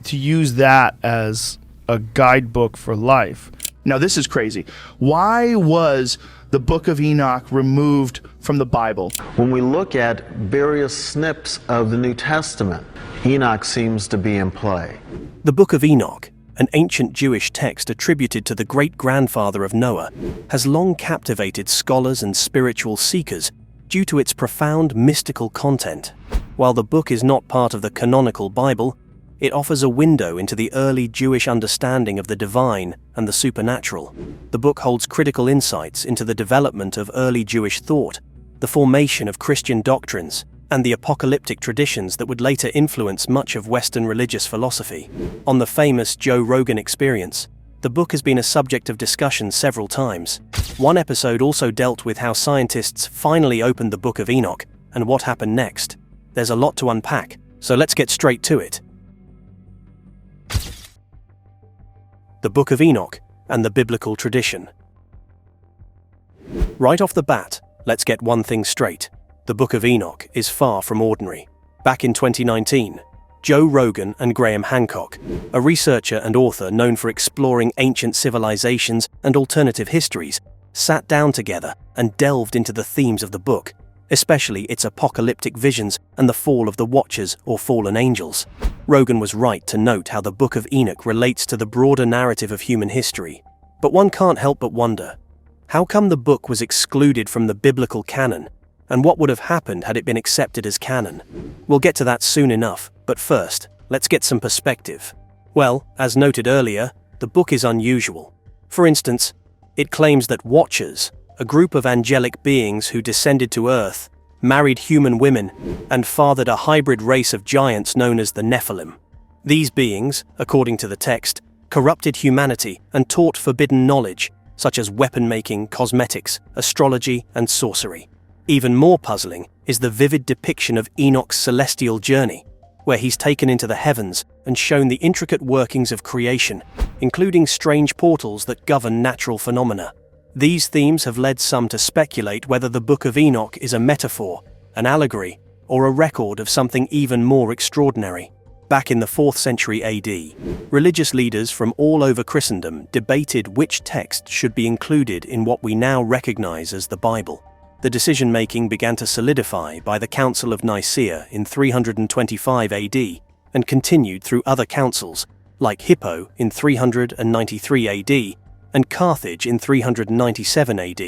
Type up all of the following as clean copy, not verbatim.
to use that as a guidebook for life. Now, this is crazy. Why was the Book of Enoch removed from the Bible? When we look at various snips of the New Testament, Enoch seems to be in play. The Book of Enoch, an ancient Jewish text attributed to the great-grandfather of Noah, has long captivated scholars and spiritual seekers due to its profound mystical content. While the book is not part of the canonical Bible, it offers a window into the early Jewish understanding of the divine and the supernatural. The book holds critical insights into the development of early Jewish thought, the formation of Christian doctrines, and the apocalyptic traditions that would later influence much of Western religious philosophy. On the famous Joe Rogan Experience, the book has been a subject of discussion several times. One episode also dealt with how scientists finally opened the Book of Enoch and what happened next. There's a lot to unpack, so let's get straight to it. The Book of Enoch and the biblical tradition. Right off the bat, let's get one thing straight. The Book of Enoch is far from ordinary. Back in 2019, Joe Rogan and Graham Hancock, a researcher and author known for exploring ancient civilizations and alternative histories, sat down together and delved into the themes of the book, especially its apocalyptic visions and the fall of the Watchers or fallen angels. Rogan was right to note how the Book of Enoch relates to the broader narrative of human history. But one can't help but wonder, how come the book was excluded from the biblical canon, and what would have happened had it been accepted as canon? We'll get to that soon enough, but first, let's get some perspective. Well, as noted earlier, the book is unusual. For instance, it claims that Watchers, a group of angelic beings who descended to Earth, married human women, and fathered a hybrid race of giants known as the Nephilim. These beings, according to the text, corrupted humanity and taught forbidden knowledge, such as weapon-making, cosmetics, astrology, and sorcery. Even more puzzling is the vivid depiction of Enoch's celestial journey, where he's taken into the heavens and shown the intricate workings of creation, including strange portals that govern natural phenomena. These themes have led some to speculate whether the Book of Enoch is a metaphor, an allegory, or a record of something even more extraordinary. Back in the 4th century AD, religious leaders from all over Christendom debated which text should be included in what we now recognize as the Bible. The decision-making began to solidify by the Council of Nicaea in 325 AD and continued through other councils, like Hippo in 393 AD and Carthage in 397 AD,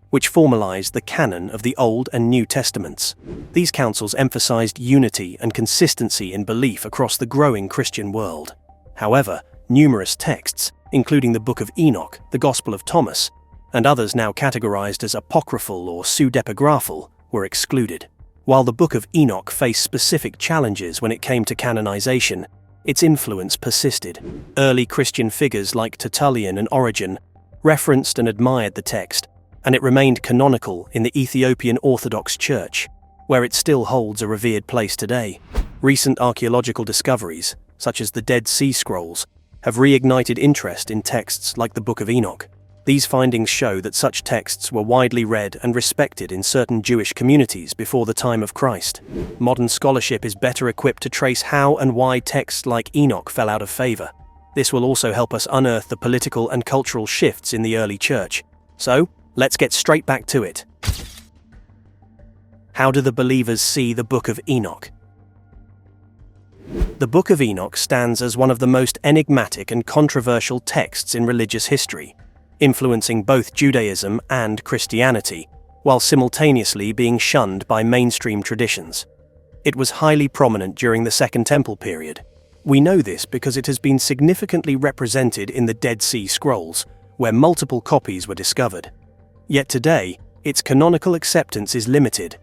which formalized the canon of the Old and New Testaments. These councils emphasized unity and consistency in belief across the growing Christian world. However, numerous texts, including the Book of Enoch, the Gospel of Thomas, and others now categorized as apocryphal or pseudepigraphal, were excluded. While the Book of Enoch faced specific challenges when it came to canonization, its influence persisted. Early Christian figures like Tertullian and Origen referenced and admired the text, and it remained canonical in the Ethiopian Orthodox Church, where it still holds a revered place today. Recent archaeological discoveries, such as the Dead Sea Scrolls, have reignited interest in texts like the Book of Enoch. These findings show that such texts were widely read and respected in certain Jewish communities before the time of Christ. Modern scholarship is better equipped to trace how and why texts like Enoch fell out of favor. This will also help us unearth the political and cultural shifts in the early church. So, let's get straight back to it. How do the believers see the Book of Enoch? The Book of Enoch stands as one of the most enigmatic and controversial texts in religious history, influencing both Judaism and Christianity, while simultaneously being shunned by mainstream traditions. It was highly prominent during the Second Temple period. We know this because it has been significantly represented in the Dead Sea Scrolls, where multiple copies were discovered. Yet today, its canonical acceptance is limited,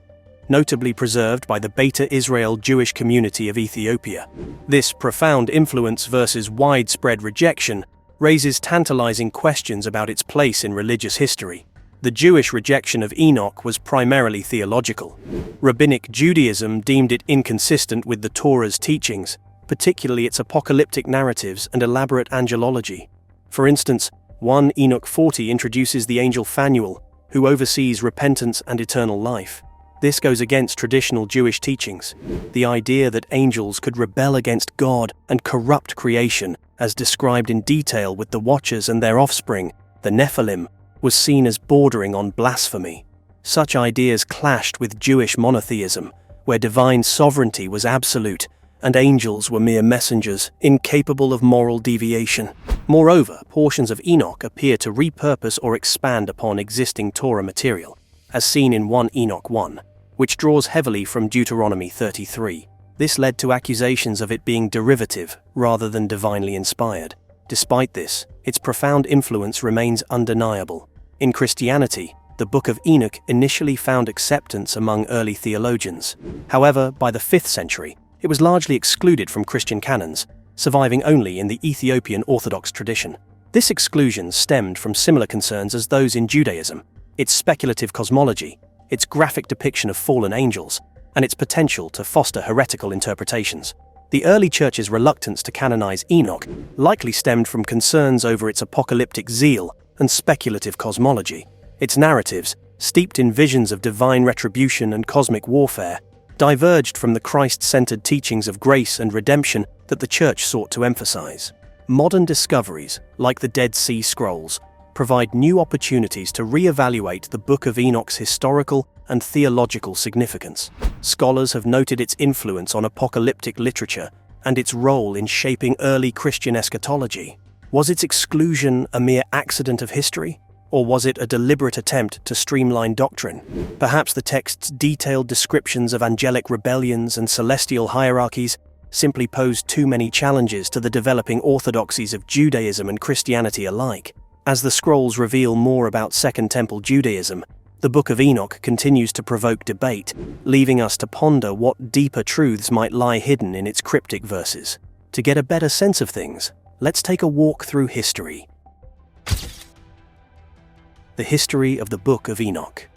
notably preserved by the Beta Israel Jewish community of Ethiopia. This profound influence versus widespread rejection raises tantalizing questions about its place in religious history. The Jewish rejection of Enoch was primarily theological. Rabbinic Judaism deemed it inconsistent with the Torah's teachings, particularly its apocalyptic narratives and elaborate angelology. For instance, 1 Enoch 40 introduces the angel Phanuel, who oversees repentance and eternal life. This goes against traditional Jewish teachings. The idea that angels could rebel against God and corrupt creation, as described in detail with the Watchers and their offspring, the Nephilim, was seen as bordering on blasphemy. Such ideas clashed with Jewish monotheism, where divine sovereignty was absolute and angels were mere messengers, incapable of moral deviation. Moreover, portions of Enoch appear to repurpose or expand upon existing Torah material, as seen in 1 Enoch 1, which draws heavily from Deuteronomy 33. This led to accusations of it being derivative rather than divinely inspired. Despite this, its profound influence remains undeniable. In Christianity, the Book of Enoch initially found acceptance among early theologians. However, by the 5th century, it was largely excluded from Christian canons, surviving only in the Ethiopian Orthodox tradition. This exclusion stemmed from similar concerns as those in Judaism: its speculative cosmology, its graphic depiction of fallen angels, and its potential to foster heretical interpretations. The early church's reluctance to canonize Enoch likely stemmed from concerns over its apocalyptic zeal and speculative cosmology. Its narratives, steeped in visions of divine retribution and cosmic warfare, diverged from the Christ-centered teachings of grace and redemption that the Church sought to emphasize. Modern discoveries, like the Dead Sea Scrolls, provide new opportunities to re-evaluate the Book of Enoch's historical and theological significance. Scholars have noted its influence on apocalyptic literature and its role in shaping early Christian eschatology. Was its exclusion a mere accident of history? Or was it a deliberate attempt to streamline doctrine? Perhaps the text's detailed descriptions of angelic rebellions and celestial hierarchies simply posed too many challenges to the developing orthodoxies of Judaism and Christianity alike. As the scrolls reveal more about Second Temple Judaism, the Book of Enoch continues to provoke debate, leaving us to ponder what deeper truths might lie hidden in its cryptic verses. To get a better sense of things, let's take a walk through history. The history of the Book of Enoch.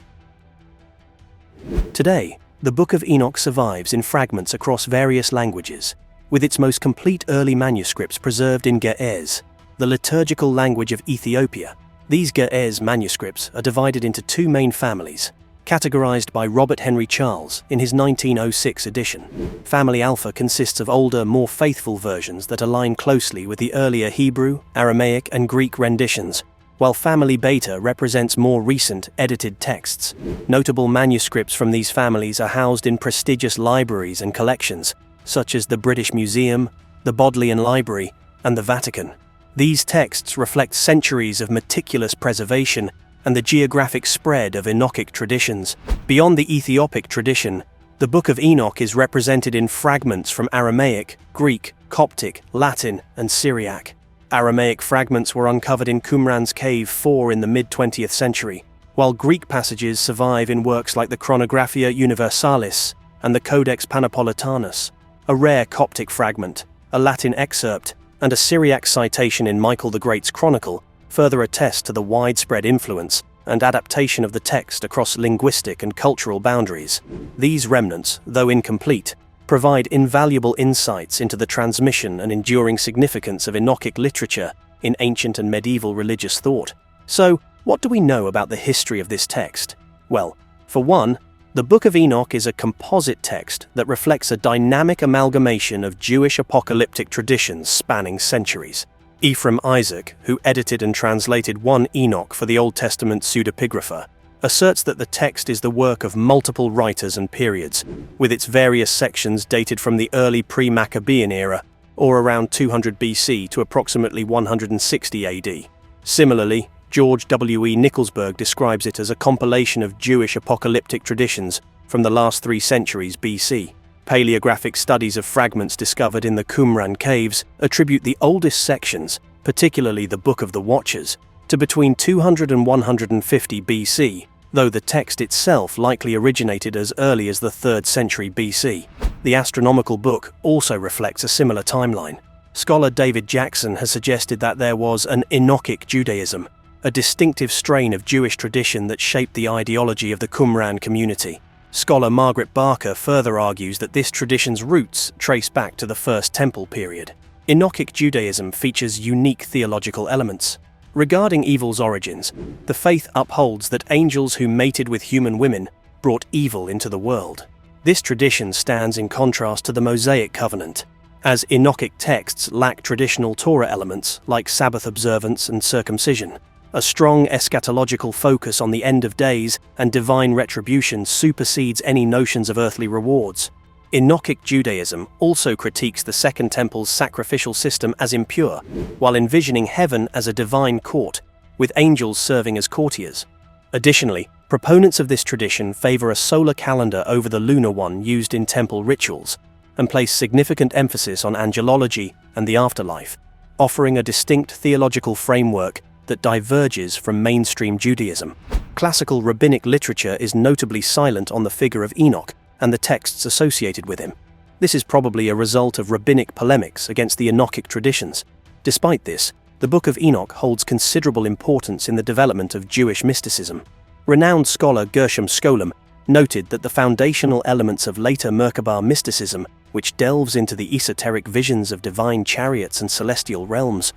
Today, the Book of Enoch survives in fragments across various languages, with its most complete early manuscripts preserved in Ge'ez, the liturgical language of Ethiopia. These Ge'ez manuscripts are divided into two main families, categorized by Robert Henry Charles in his 1906 edition. Family Alpha consists of older, more faithful versions that align closely with the earlier Hebrew, Aramaic, and Greek renditions, while Family Beta represents more recent, edited texts. Notable manuscripts from these families are housed in prestigious libraries and collections, such as the British Museum, the Bodleian Library, and the Vatican. These texts reflect centuries of meticulous preservation and the geographic spread of Enochic traditions. Beyond the Ethiopic tradition, the Book of Enoch is represented in fragments from Aramaic, Greek, Coptic, Latin, and Syriac. Aramaic fragments were uncovered in Qumran's Cave 4 in the mid-20th century, while Greek passages survive in works like the Chronographia Universalis and the Codex Panapolitanus. A rare Coptic fragment, a Latin excerpt, and a Syriac citation in Michael the Great's Chronicle further attest to the widespread influence and adaptation of the text across linguistic and cultural boundaries. These remnants, though incomplete, provide invaluable insights into the transmission and enduring significance of Enochic literature in ancient and medieval religious thought. So, what do we know about the history of this text? Well, for one, the Book of Enoch is a composite text that reflects a dynamic amalgamation of Jewish apocalyptic traditions spanning centuries. Ephraim Isaac, who edited and translated 1 Enoch for the Old Testament pseudepigrapha, asserts that the text is the work of multiple writers and periods, with its various sections dated from the early pre-Maccabean era, or around 200 BC to approximately 160 AD. Similarly, George W. E. Nicholsberg describes it as a compilation of Jewish apocalyptic traditions from the last 3 centuries BC. Paleographic studies of fragments discovered in the Qumran caves attribute the oldest sections, particularly the Book of the Watchers, to between 200 and 150 BC, though the text itself likely originated as early as the 3rd century BC. The astronomical book also reflects a similar timeline. Scholar David Jackson has suggested that there was an Enochic Judaism, a distinctive strain of Jewish tradition that shaped the ideology of the Qumran community. Scholar Margaret Barker further argues that this tradition's roots trace back to the First Temple period. Enochic Judaism features unique theological elements. Regarding evil's origins, the faith upholds that angels who mated with human women brought evil into the world. This tradition stands in contrast to the Mosaic covenant, as Enochic texts lack traditional Torah elements like Sabbath observance and circumcision. A strong eschatological focus on the end of days and divine retribution supersedes any notions of earthly rewards. Enochic Judaism also critiques the Second Temple's sacrificial system as impure, while envisioning heaven as a divine court, with angels serving as courtiers. Additionally, proponents of this tradition favor a solar calendar over the lunar one used in temple rituals, and place significant emphasis on angelology and the afterlife, offering a distinct theological framework that diverges from mainstream Judaism. Classical rabbinic literature is notably silent on the figure of Enoch and the texts associated with him. This is probably a result of rabbinic polemics against the Enochic traditions. Despite this, the Book of Enoch holds considerable importance in the development of Jewish mysticism. Renowned scholar Gershom Scholem noted that the foundational elements of later Merkabah mysticism, which delves into the esoteric visions of divine chariots and celestial realms,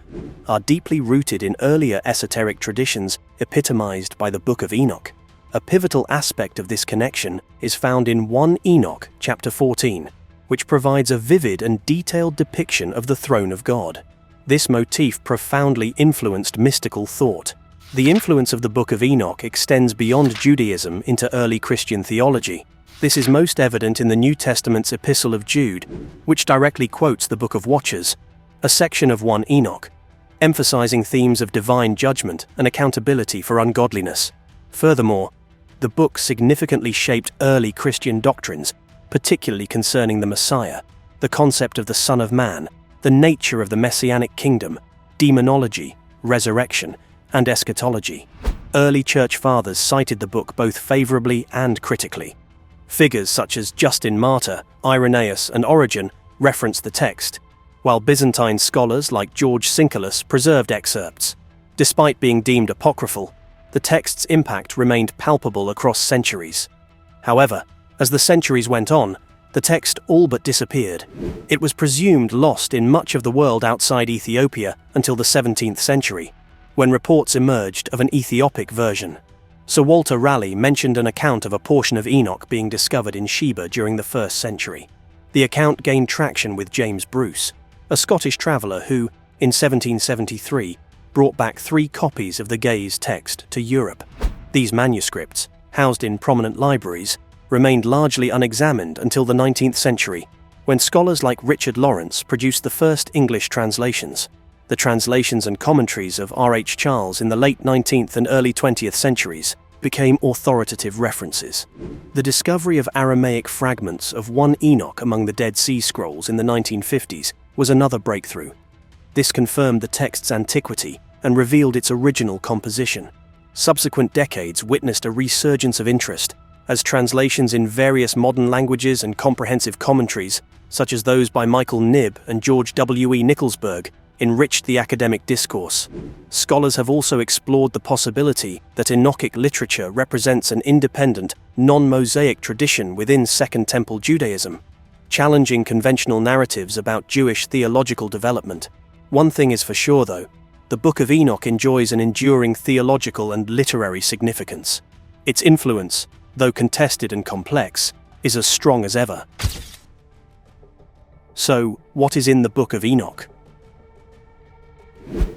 are deeply rooted in earlier esoteric traditions epitomized by the Book of Enoch. A pivotal aspect of this connection is found in 1 Enoch, chapter 14, which provides a vivid and detailed depiction of the throne of God. This motif profoundly influenced mystical thought. The influence of the Book of Enoch extends beyond Judaism into early Christian theology. This is most evident in the New Testament's Epistle of Jude, which directly quotes the Book of Watchers, a section of 1 Enoch, emphasizing themes of divine judgment and accountability for ungodliness. Furthermore, the book significantly shaped early Christian doctrines, particularly concerning the Messiah, the concept of the Son of Man, the nature of the Messianic kingdom, demonology, resurrection, and eschatology. Early church fathers cited the book both favorably and critically. Figures such as Justin Martyr, Irenaeus, and Origen referenced the text, while Byzantine scholars like George Syncellus preserved excerpts. Despite being deemed apocryphal, the text's impact remained palpable across centuries. However, as the centuries went on, the text all but disappeared. It was presumed lost in much of the world outside Ethiopia until the 17th century, when reports emerged of an Ethiopic version. Sir Walter Raleigh mentioned an account of a portion of Enoch being discovered in Sheba during the 1st century. The account gained traction with James Bruce, a Scottish traveller who, in 1773, brought back 3 copies of the Gaze text to Europe. These manuscripts, housed in prominent libraries, remained largely unexamined until the 19th century, when scholars like Richard Lawrence produced the first English translations. The translations and commentaries of R.H. Charles in the late 19th and early 20th centuries became authoritative references. The discovery of Aramaic fragments of 1 Enoch among the Dead Sea Scrolls in the 1950s was another breakthrough. This confirmed the text's antiquity and revealed its original composition. Subsequent decades witnessed a resurgence of interest, as translations in various modern languages and comprehensive commentaries, such as those by Michael Knibb and George W. E. Nicholsburg, enriched the academic discourse. Scholars have also explored the possibility that Enochic literature represents an independent, non-Mosaic tradition within Second Temple Judaism, challenging conventional narratives about Jewish theological development. One thing is for sure, though: the Book of Enoch enjoys an enduring theological and literary significance. Its influence, though contested and complex, is as strong as ever. So, what is in the Book of Enoch?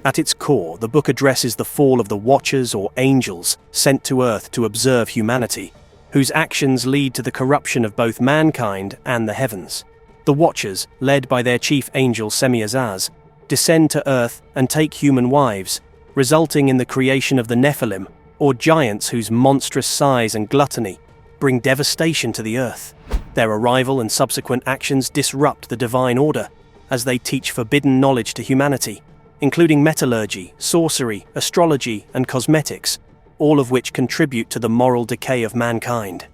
At its core, the book addresses the fall of the Watchers or angels sent to Earth to observe humanity, whose actions lead to the corruption of both mankind and the heavens. The Watchers, led by their chief angel Semiazaz, descend to Earth and take human wives, resulting in the creation of the Nephilim, or giants whose monstrous size and gluttony bring devastation to the Earth. Their arrival and subsequent actions disrupt the divine order, as they teach forbidden knowledge to humanity, including metallurgy, sorcery, astrology, and cosmetics, all of which contribute to the moral decay of mankind.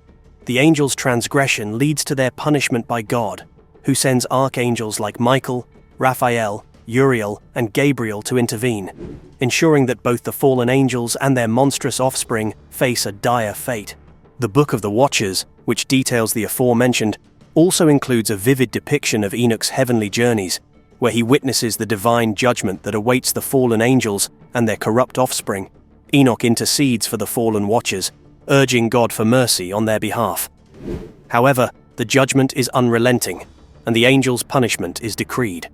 The angels' transgression leads to their punishment by God, who sends archangels like Michael, Raphael, Uriel, and Gabriel to intervene, ensuring that both the fallen angels and their monstrous offspring face a dire fate. The Book of the Watchers, which details the aforementioned, also includes a vivid depiction of Enoch's heavenly journeys, where he witnesses the divine judgment that awaits the fallen angels and their corrupt offspring. Enoch intercedes for the fallen Watchers, urging God for mercy on their behalf. However, the judgment is unrelenting, and the angels' punishment is decreed.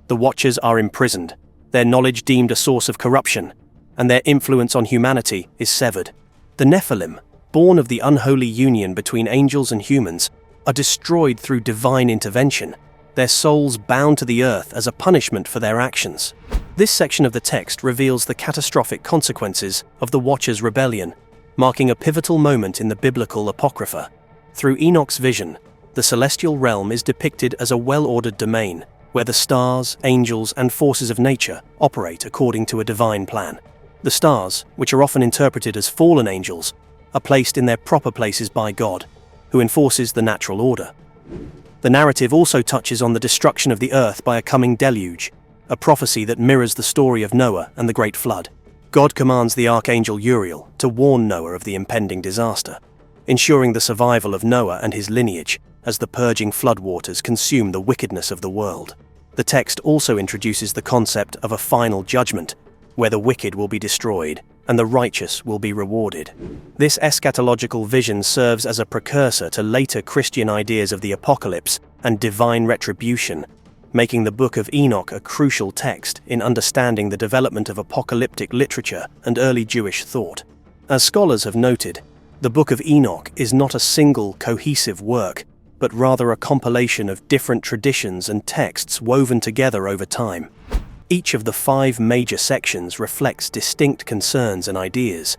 The Watchers are imprisoned, their knowledge deemed a source of corruption, and their influence on humanity is severed. The Nephilim, born of the unholy union between angels and humans, are destroyed through divine intervention, their souls bound to the earth as a punishment for their actions. This section of the text reveals the catastrophic consequences of the Watchers' rebellion, marking a pivotal moment in the biblical Apocrypha. Through Enoch's vision, the celestial realm is depicted as a well-ordered domain, where the stars, angels, and forces of nature operate according to a divine plan. The stars, which are often interpreted as fallen angels, are placed in their proper places by God, who enforces the natural order. The narrative also touches on the destruction of the earth by a coming deluge, a prophecy that mirrors the story of Noah and the Great Flood. God commands the archangel Uriel to warn Noah of the impending disaster, ensuring the survival of Noah and his lineage as the purging floodwaters consume the wickedness of the world. The text also introduces the concept of a final judgment, where the wicked will be destroyed and the righteous will be rewarded. This eschatological vision serves as a precursor to later Christian ideas of the apocalypse and divine retribution, making the Book of Enoch a crucial text in understanding the development of apocalyptic literature and early Jewish thought. As scholars have noted, the Book of Enoch is not a single cohesive work, but rather a compilation of different traditions and texts woven together over time. Each of the 5 major sections reflects distinct concerns and ideas,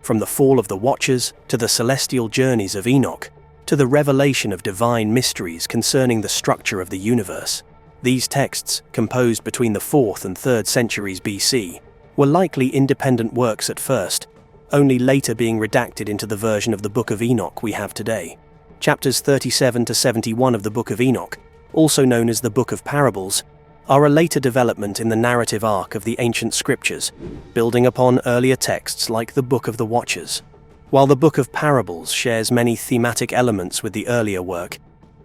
from the fall of the Watchers to the celestial journeys of Enoch, to the revelation of divine mysteries concerning the structure of the universe. These texts, composed between the 4th and 3rd centuries BC, were likely independent works at first, only later being redacted into the version of the Book of Enoch we have today. Chapters 37 to 71 of the Book of Enoch, also known as the Book of Parables, are a later development in the narrative arc of the ancient scriptures, building upon earlier texts like the Book of the Watchers. While the Book of Parables shares many thematic elements with the earlier work,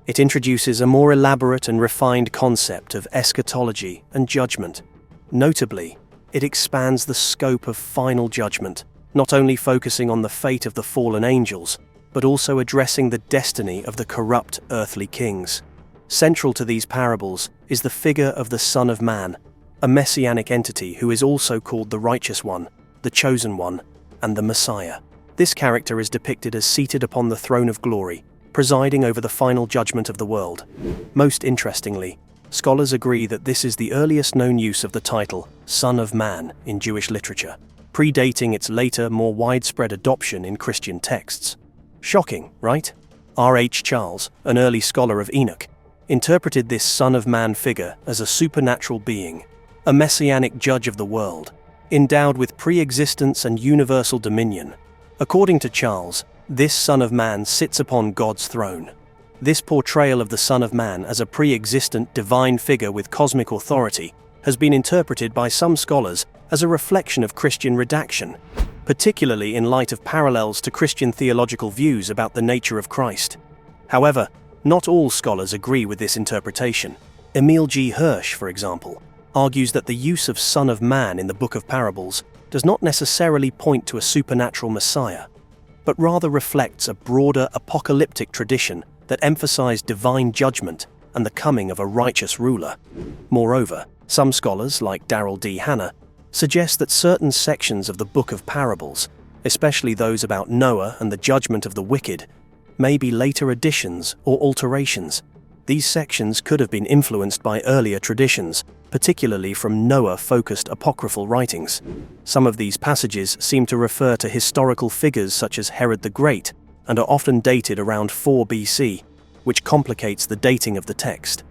it introduces a more elaborate and refined concept of eschatology and judgment. Notably, it expands the scope of final judgment, not only focusing on the fate of the fallen angels, but also addressing the destiny of the corrupt earthly kings. Central to these parables is the figure of the Son of Man, a messianic entity who is also called the Righteous One, the Chosen One, and the Messiah. This character is depicted as seated upon the throne of glory, presiding over the final judgment of the world. Most interestingly, scholars agree that this is the earliest known use of the title Son of Man in Jewish literature, predating its later, more widespread adoption in Christian texts. Shocking, right? R.H. Charles, an early scholar of Enoch, interpreted this Son of Man figure as a supernatural being, a messianic judge of the world, endowed with pre-existence and universal dominion. According to Charles, this Son of Man sits upon God's throne. This portrayal of the Son of Man as a pre-existent divine figure with cosmic authority has been interpreted by some scholars as a reflection of Christian redaction, particularly in light of parallels to Christian theological views about the nature of Christ. However, not all scholars agree with this interpretation. Emil G. Hirsch, for example, argues that the use of Son of Man in the Book of Parables does not necessarily point to a supernatural Messiah, but rather reflects a broader apocalyptic tradition that emphasized divine judgment and the coming of a righteous ruler. Moreover, some scholars, like Darrell D. Hannah, suggest that certain sections of the Book of Parables, especially those about Noah and the judgment of the wicked, may be later additions or alterations. These sections could have been influenced by earlier traditions, particularly from Noah-focused apocryphal writings. Some of these passages seem to refer to historical figures such as Herod the Great and are often dated around 4 BC, which complicates the dating of the text.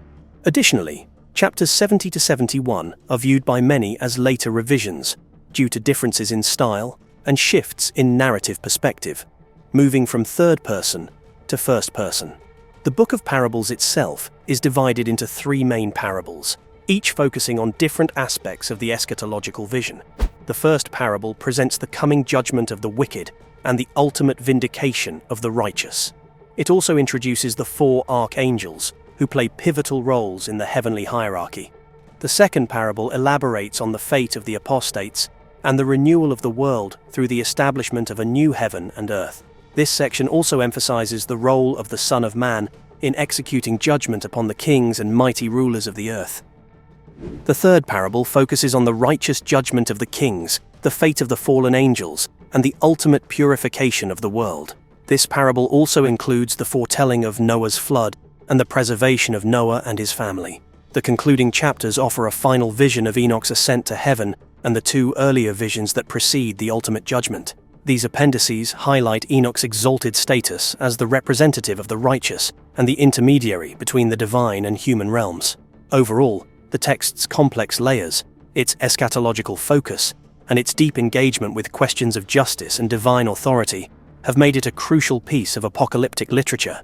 Additionally, chapters 70 to 71 are viewed by many as later revisions, due to differences in style and shifts in narrative perspective, moving from third person to first person. The Book of Parables itself is divided into 3 main parables, each focusing on different aspects of the eschatological vision. The first parable presents the coming judgment of the wicked and the ultimate vindication of the righteous. It also introduces the 4 archangels, who play pivotal roles in the heavenly hierarchy. The second parable elaborates on the fate of the apostates and the renewal of the world through the establishment of a new heaven and earth. This section also emphasizes the role of the Son of Man in executing judgment upon the kings and mighty rulers of the earth. The third parable focuses on the righteous judgment of the kings, the fate of the fallen angels, and the ultimate purification of the world. This parable also includes the foretelling of Noah's flood and the preservation of Noah and his family. The concluding chapters offer a final vision of Enoch's ascent to heaven and the two earlier visions that precede the ultimate judgment. These appendices highlight Enoch's exalted status as the representative of the righteous and the intermediary between the divine and human realms. Overall, the text's complex layers, its eschatological focus, and its deep engagement with questions of justice and divine authority have made it a crucial piece of apocalyptic literature,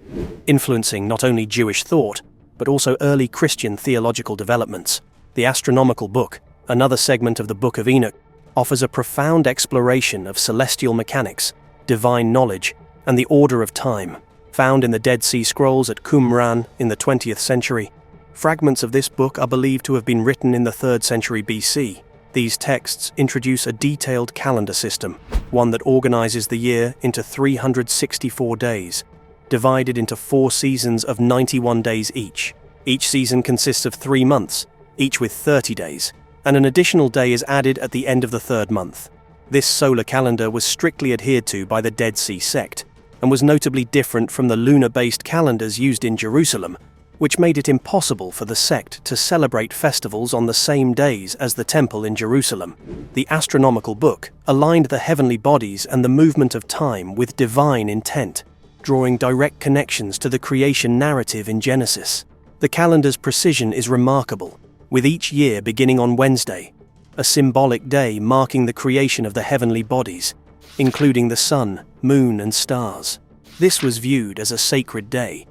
influencing not only Jewish thought, but also early Christian theological developments. The astronomical book, another segment of the Book of Enoch, offers a profound exploration of celestial mechanics, divine knowledge, and the order of time. Found in the Dead Sea Scrolls at Qumran in the 20th century, fragments of this book are believed to have been written in the 3rd century BC. These texts introduce a detailed calendar system, one that organizes the year into 364 days, divided into 4 seasons of 91 days each. Each season consists of 3 months, each with 30 days, and an additional day is added at the end of the 3rd month. This solar calendar was strictly adhered to by the Dead Sea sect, and was notably different from the lunar-based calendars used in Jerusalem, which made it impossible for the sect to celebrate festivals on the same days as the temple in Jerusalem. The astronomical book aligned the heavenly bodies and the movement of time with divine intent, drawing direct connections to the creation narrative in Genesis. The calendar's precision is remarkable, with each year beginning on Wednesday, a symbolic day marking the creation of the heavenly bodies, including the sun, moon, and stars. This was viewed as a sacred day,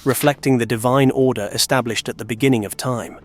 reflecting the divine order established at the beginning of time.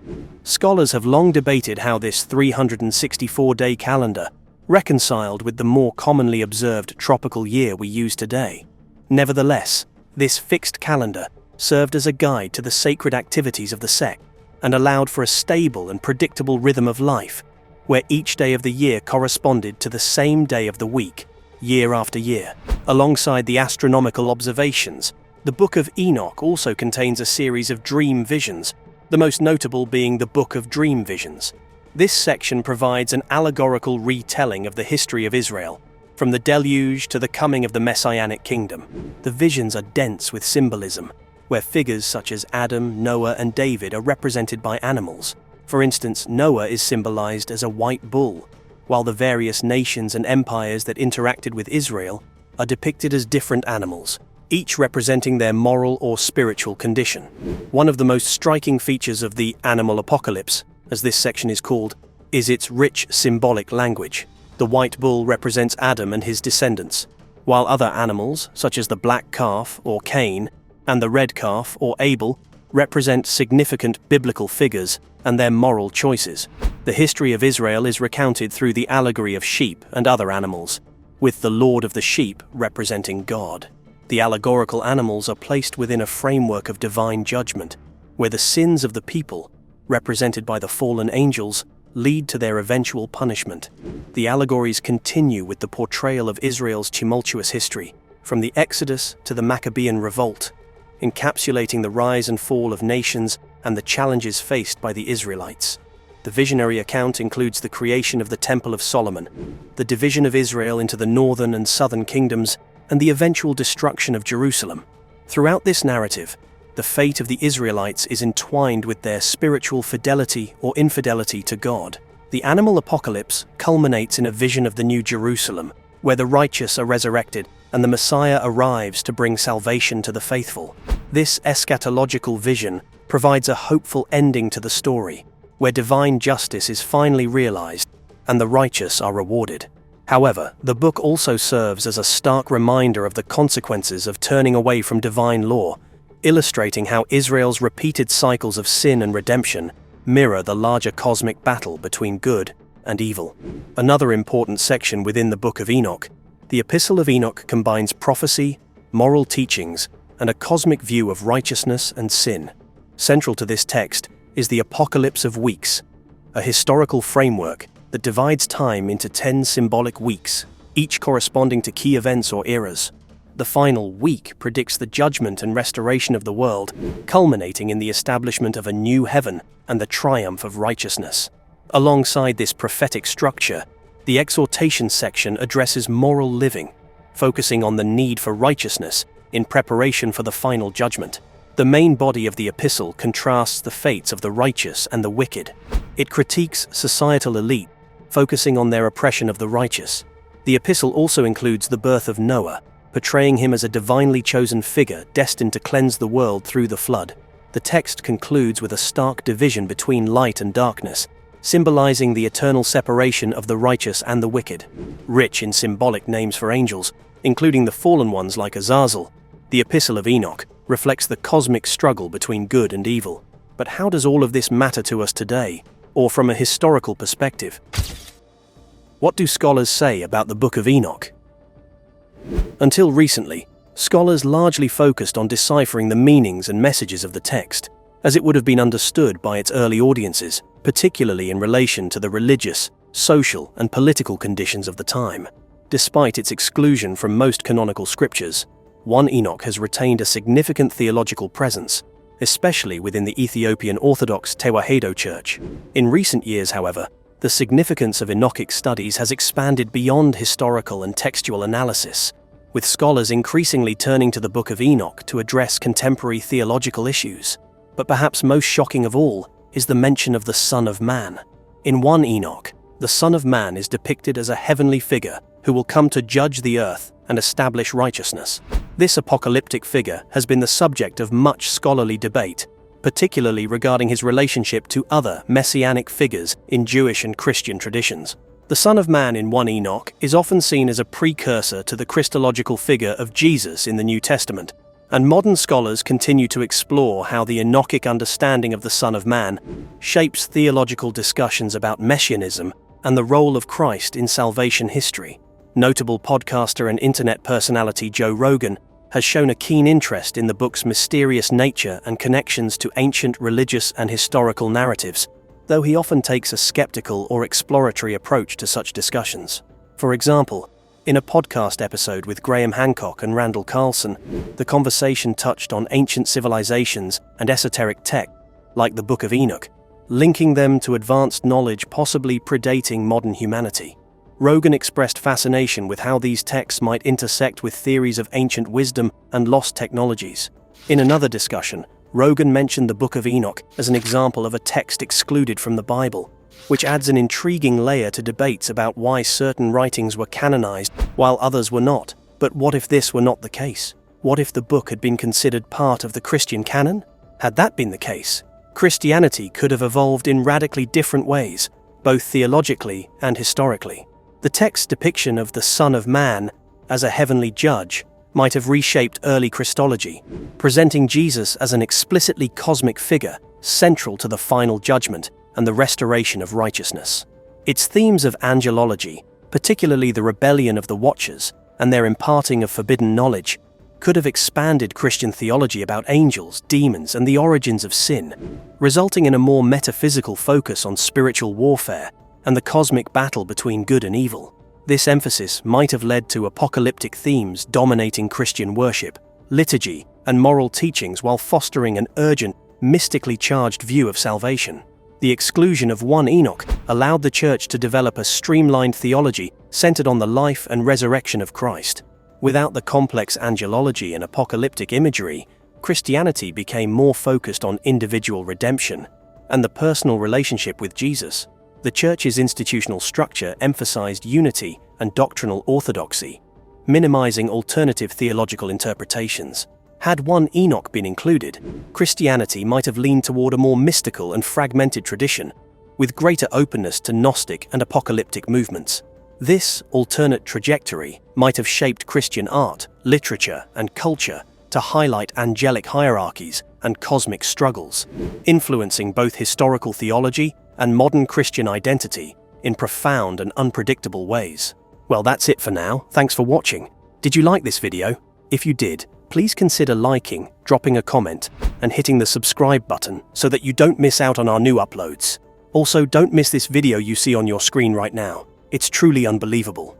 Scholars have long debated how this 364-day calendar reconciled with the more commonly observed tropical year we use today. Nevertheless, this fixed calendar served as a guide to the sacred activities of the sect and allowed for a stable and predictable rhythm of life, where each day of the year corresponded to the same day of the week, year after year. Alongside the astronomical observations, the Book of Enoch also contains a series of dream visions, the most notable being the Book of Dream Visions. This section provides an allegorical retelling of the history of Israel, from the deluge to the coming of the Messianic kingdom. The visions are dense with symbolism, where figures such as Adam, Noah, and David are represented by animals. For instance, Noah is symbolized as a white bull, while the various nations and empires that interacted with Israel are depicted as different animals, each representing their moral or spiritual condition. One of the most striking features of the animal apocalypse, as this section is called, is its rich symbolic language. The white bull represents Adam and his descendants, while other animals, such as the black calf or Cain, and the red calf or Abel, represent significant biblical figures and their moral choices. The history of Israel is recounted through the allegory of sheep and other animals, with the Lord of the sheep representing God. The allegorical animals are placed within a framework of divine judgment, where the sins of the people, represented by the fallen angels, lead to their eventual punishment. The allegories continue with the portrayal of Israel's tumultuous history, from the Exodus to the Maccabean revolt, encapsulating the rise and fall of nations and the challenges faced by the Israelites. The visionary account includes the creation of the Temple of Solomon, the division of Israel into the northern and southern kingdoms, and the eventual destruction of Jerusalem. Throughout this narrative, the fate of the Israelites is entwined with their spiritual fidelity or infidelity to God. The animal apocalypse culminates in a vision of the New Jerusalem, where the righteous are resurrected and the Messiah arrives to bring salvation to the faithful. This eschatological vision provides a hopeful ending to the story, where divine justice is finally realized and the righteous are rewarded. However, the book also serves as a stark reminder of the consequences of turning away from divine law, illustrating how Israel's repeated cycles of sin and redemption mirror the larger cosmic battle between good and evil. Another important section within the Book of Enoch, the Epistle of Enoch, combines prophecy, moral teachings, and a cosmic view of righteousness and sin. Central to this text is the Apocalypse of Weeks, a historical framework that divides time into 10 symbolic weeks, each corresponding to key events or eras. The final week predicts the judgment and restoration of the world, culminating in the establishment of a new heaven and the triumph of righteousness. Alongside this prophetic structure, the exhortation section addresses moral living, focusing on the need for righteousness in preparation for the final judgment. The main body of the epistle contrasts the fates of the righteous and the wicked. It critiques societal elite, focusing on their oppression of the righteous. The epistle also includes the birth of Noah, portraying him as a divinely chosen figure destined to cleanse the world through the flood. The text concludes with a stark division between light and darkness, symbolizing the eternal separation of the righteous and the wicked. Rich in symbolic names for angels, including the fallen ones like Azazel, the Epistle of Enoch reflects the cosmic struggle between good and evil. But how does all of this matter to us today, or from a historical perspective? What do scholars say about the Book of Enoch? Until recently, scholars largely focused on deciphering the meanings and messages of the text, as it would have been understood by its early audiences, particularly in relation to the religious, social, and political conditions of the time. Despite its exclusion from most canonical scriptures, 1 Enoch has retained a significant theological presence, especially within the Ethiopian Orthodox Tewahedo Church. In recent years, however, the significance of Enochic studies has expanded beyond historical and textual analysis, with scholars increasingly turning to the Book of Enoch to address contemporary theological issues. But perhaps most shocking of all is the mention of the Son of Man. In 1 Enoch, the Son of Man is depicted as a heavenly figure who will come to judge the earth and establish righteousness. This apocalyptic figure has been the subject of much scholarly debate, particularly regarding his relationship to other messianic figures in Jewish and Christian traditions. The Son of Man in 1 Enoch is often seen as a precursor to the Christological figure of Jesus in the New Testament, and modern scholars continue to explore how the Enochic understanding of the Son of Man shapes theological discussions about messianism and the role of Christ in salvation history. Notable podcaster and internet personality Joe Rogan has shown a keen interest in the book's mysterious nature and connections to ancient religious and historical narratives, though he often takes a skeptical or exploratory approach to such discussions. For example, in a podcast episode with Graham Hancock and Randall Carlson, the conversation touched on ancient civilizations and esoteric tech, like the Book of Enoch, linking them to advanced knowledge possibly predating modern humanity. Rogan expressed fascination with how these texts might intersect with theories of ancient wisdom and lost technologies. In another discussion, Rogan mentioned the Book of Enoch as an example of a text excluded from the Bible, which adds an intriguing layer to debates about why certain writings were canonized while others were not. But what if this were not the case? What if the book had been considered part of the Christian canon? Had that been the case, Christianity could have evolved in radically different ways, both theologically and historically. The text's depiction of the Son of Man as a heavenly judge might have reshaped early Christology, presenting Jesus as an explicitly cosmic figure central to the final judgment and the restoration of righteousness. Its themes of angelology, particularly the rebellion of the Watchers and their imparting of forbidden knowledge, could have expanded Christian theology about angels, demons, and the origins of sin, resulting in a more metaphysical focus on spiritual warfare and the cosmic battle between good and evil. This emphasis might have led to apocalyptic themes dominating Christian worship, liturgy, and moral teachings while fostering an urgent, mystically charged view of salvation. The exclusion of 1 Enoch allowed the Church to develop a streamlined theology centered on the life and resurrection of Christ. Without the complex angelology and apocalyptic imagery, Christianity became more focused on individual redemption and the personal relationship with Jesus. The Church's institutional structure emphasized unity and doctrinal orthodoxy, minimizing alternative theological interpretations. Had 1 Enoch been included, Christianity might have leaned toward a more mystical and fragmented tradition, with greater openness to Gnostic and apocalyptic movements. This alternate trajectory might have shaped Christian art, literature, and culture to highlight angelic hierarchies and cosmic struggles, influencing both historical theology and modern Christian identity in profound and unpredictable ways. Well, that's it for now. Thanks for watching. Did you like this video? If you did, please consider liking, dropping a comment, and hitting the subscribe button so that you don't miss out on our new uploads. Also, don't miss this video you see on your screen right now. It's truly unbelievable.